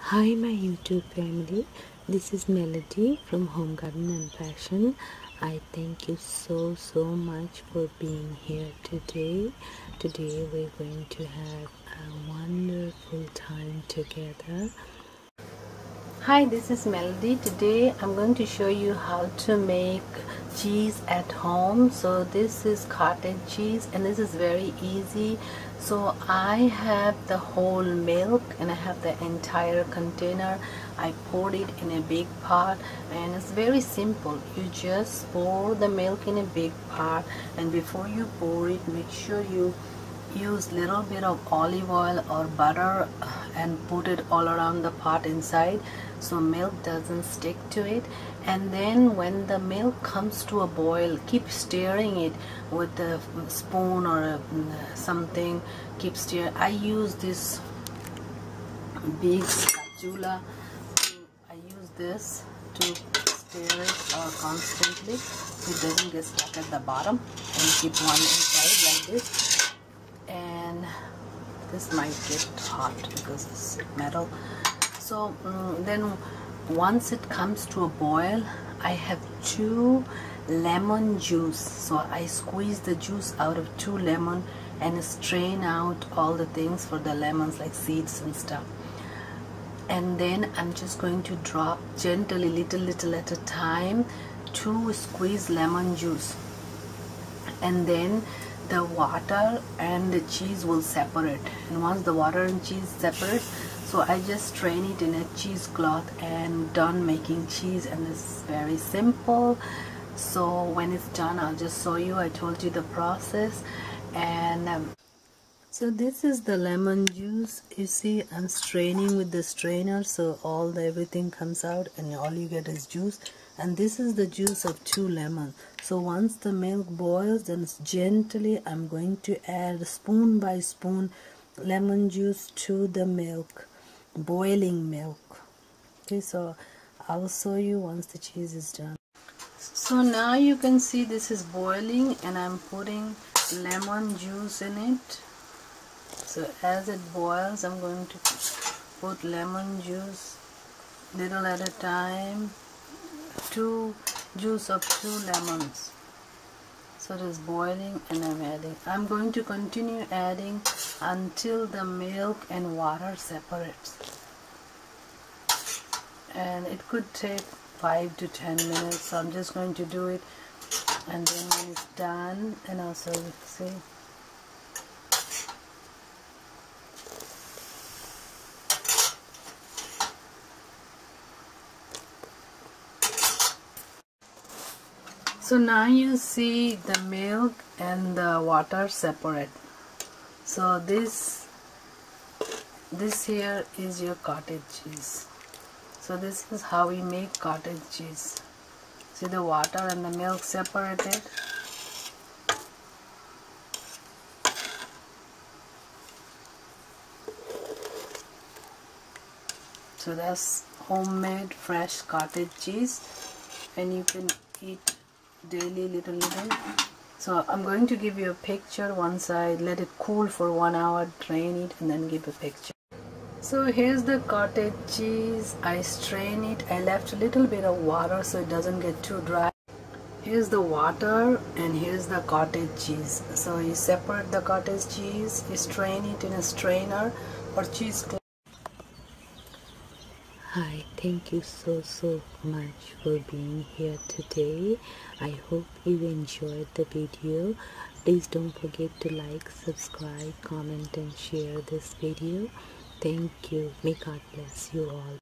Hi my YouTube family, this is Melody from Home Garden and Fashion. I thank you so much for being here today. Today we're going to have a wonderful time together. Hi, this is Melody. Today I'm going to show you how to make cheese at home. So this is cottage cheese and this is very easy. So I have the whole milk and I have the entire container. I poured it in a big pot and it's very simple. You just pour the milk in a big pot, and before you pour it, make sure you use little bit of olive oil or butter and put it all around the pot inside so milk doesn't stick to it. And then when the milk comes to a boil, keep stirring it with a spoon or something. Keep stirring. I use this big spatula. I use this to stir it constantly so it doesn't get stuck at the bottom, and keep one inside like this. And this might get hot because it's metal. So then once it comes to a boil, I have 2 lemon juice. So I squeeze the juice out of 2 lemon and strain out all the things for the lemons, like seeds and stuff. And then I'm just going to drop gently, little at a time, 2 squeezed lemon juice, and then the water and the cheese will separate. And once the water and cheese separate, so I just strain it in a cheesecloth and done making cheese. And it's very simple. So when it's done, I'll just show you. I told you the process. And so this is the lemon juice. You see, I'm straining with the strainer so everything comes out and all you get is juice. And this is the juice of 2 lemons. So once the milk boils, then gently I'm going to add spoon by spoon lemon juice to the milk, boiling milk. Okay, so I'll show you once the cheese is done. So now you can see this is boiling and I'm putting lemon juice in it. So as it boils, I'm going to put lemon juice little at a time. 2 juice of 2 lemons. So it is boiling and I'm adding. I'm going to continue adding until the milk and water separates. And it could take 5 to 10 minutes. So I'm just going to do it, and then when it's done, and also see. So now you see the milk and the water separate. So this here is your cottage cheese. So this is how we make cottage cheese. See, the water and the milk separated. So that's homemade fresh cottage cheese, and you can eat daily little. So I'm going to give you a picture once I let it cool for 1 hour, drain it, and then give a picture. So here's the cottage cheese. I strain it. I left a little bit of water so it doesn't get too dry. Here's the water and here's the cottage cheese. So you separate the cottage cheese, you strain it in a strainer or cheesecloth. Hi, thank you so much for being here today. I hope you enjoyed the video. Please don't forget to like, subscribe, comment and share this video. Thank you. May God bless you all.